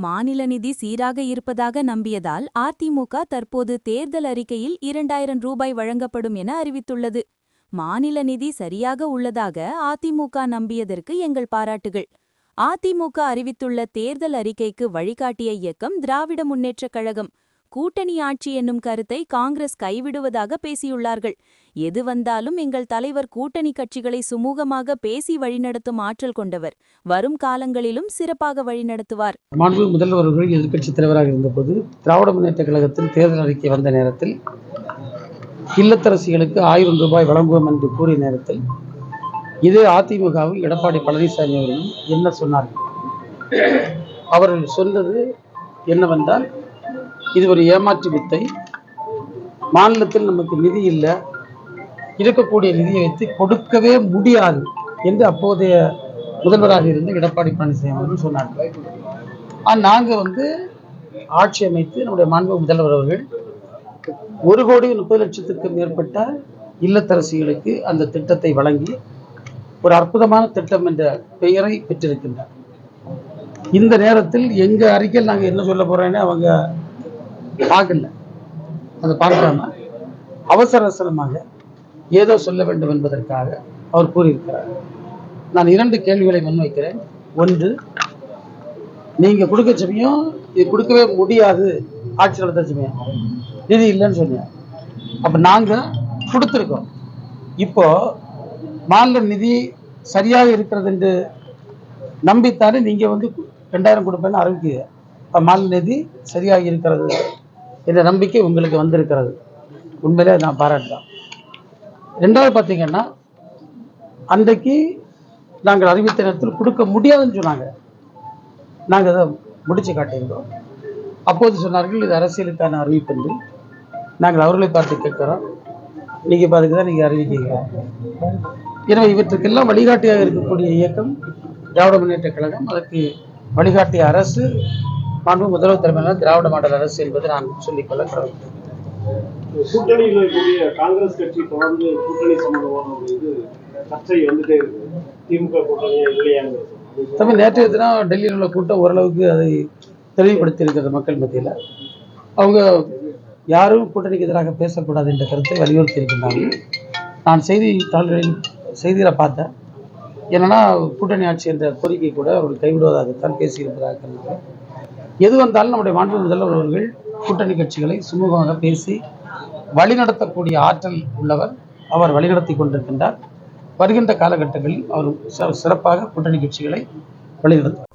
மாநில நிதி சீராக இருப்பதாக நம்பியதால் அதிமுக தற்போது தேர்தல் அறிக்கையில் 2000 ரூபாய் வழங்கப்படும் என அறிவித்துள்ளது. மாநில நிதி சரியாக உள்ளதாக அதிமுக நம்பியதற்கு எங்கள் பாராட்டுகள். அதிமுக அறிவித்துள்ள தேர்தல் அறிக்கைக்கு வழிகாட்டிய இயக்கம் திராவிட முன்னேற்றக் கழகம். கூட்டணி ஆட்சி என்னும் கருத்தை காங்கிரஸ் கைவிடுவதாக பேசியுள்ளார்கள். எது வந்தாலும் எங்கள் தலைவர் கூட்டணி கட்சிகளை சுமூகமாக பேசி வழிநடத்தும் ஆற்றல் கொண்டவர். வரும் காலங்களிலும் சிறப்பாக வழிநடத்துவார். மாண்புமிகு முதல்வர் அவர்கள் எதிர்க்கட்சித் தலைவராக இருந்தபோது திராவிட முன்னேற்றக் கழகத்தில் தேர்தல் அறிக்கை வந்த நேரத்தில் இல்லத்தரசிகளுக்கு 1000 ரூபாய் வழங்குவோம் என்று கூறிய நேரத்தில் இதே அதிமுகவில் எடப்பாடி பழனிசாமி அவர்களும் என்ன சொன்னார்கள்? அவர்கள் சொன்னது என்னவென்றால், இது ஒரு ஏமாற்று வித்தை, மாநிலத்தில் நமக்கு நிதி இல்லை, இருக்கக்கூடிய நிதியை வைத்து கொடுக்கவே முடியாது என்று அப்போதைய முதல்வராக இருந்த எடப்பாடி பழனிசாமி அவர்கள் சொன்னார்கள். நாங்கள் ஆட்சி அமைத்து நம்முடைய மாண்புமிகு முதல்வர் அவர்கள் 1,30,00,000 மேற்பட்ட இல்லத்தரசிகளுக்கு அந்த திட்டத்தை வழங்கி ஒரு அற்புதமான திட்டம் என்ற பெயரை பெற்றிருக்கின்றார். இந்த நேரத்தில் எங்க அறிக்கையில் நாங்கள் என்ன சொல்ல போறோன்னு அவங்க பார்க்கல. அதை பார்க்காம அவசரமாக ஏதோ சொல்ல வேண்டும் என்பதற்காக அவர் கூறியிருக்கிறார். நான் 2 கேள்விகளை முன்வைக்கிறேன். ஒன்று, நீங்க கொடுக்க சமயம் இது கொடுக்கவே முடியாது, ஆட்சி நடத்த சமயம் நிதி இல்லைன்னு சொன்னீங்க. அப்ப நாங்க கொடுத்துருக்கோம். இப்போ மாநில நிதி சரியாக இருக்கிறது என்று நம்பித்தானே நீங்க 2000 கொடுப்பேன்னு அறிவிக்க. மாநில நிதி சரியாக இருக்கிறது என்ற நம்பிக்கை உங்களுக்கு வந்திருக்கிறது. உண்மையிலே நான் பாராட்டலாம். 2வது பார்த்தீங்கன்னா, அன்றைக்கு நாங்கள் அறிவித்த நேரத்தில் கொடுக்க முடியாதுன்னு சொன்னாங்க. நாங்கள் அதை முடிச்சு காட்டியிருந்தோம். அப்போது சொன்னார்கள், இது அரசியலுக்கான அறிவிப்பு என்று. நாங்கள் அவர்களை பார்த்து கேட்கிறோம், நீங்க இப்போ அதுக்கு தான் நீங்க அறிவிக்கீங்க. எனவே இவற்றுக்கெல்லாம் வழிகாட்டியாக இருக்கக்கூடிய இயக்கம் திராவிட முன்னேற்ற கழகம். அதற்கு வழிகாட்டிய அரசு மாண்புமிகு முதல்வர் தலைமையிலான திராவிட மாடல் அரசு என்பதை நான் சொல்லிக்கொள்ள கடமைப்பட்டேன். கூட்டணியில் இருக்கக்கூடிய காங்கிரஸ் கட்சி தொடர்ந்து கூட்டணி சம்பந்தமான சர்ச்சை வந்துட்டே இருக்கு. திமுக கூட்டணியா இல்லையாங்க தம்பி, நேற்றைய தினம் டெல்லியில் உள்ள கூட்டம் ஓரளவுக்கு அதை தெளிவுபடுத்தி இருக்கிறது மக்கள் மத்தியில். அவங்க யாரும் கூட்டணிக்கு எதிராக பேசக்கூடாது என்ற கருத்தை வலியுறுத்தி இருக்கின்றார்கள். நான் செய்திகளை பார்த்தேன். என்னன்னா, கூட்டணி ஆட்சி என்ற கோரிக்கை கூட அவர்கள் கைவிடுவதாகத்தான் பேசியிருப்பதாக. எது வந்தாலும் நம்முடைய மாண்புமிகு முதல்வர் அவர்கள் கூட்டணி கட்சிகளை சுமூகமாக பேசி வழிநடத்தக்கூடிய ஆற்றல் உள்ளவர். அவர் வழிநடத்தி கொண்டிருக்கின்றார். வருகின்ற காலகட்டங்களில் அவர் சிறப்பாக கூட்டணி கட்சிகளை வழிநடத்துவார்.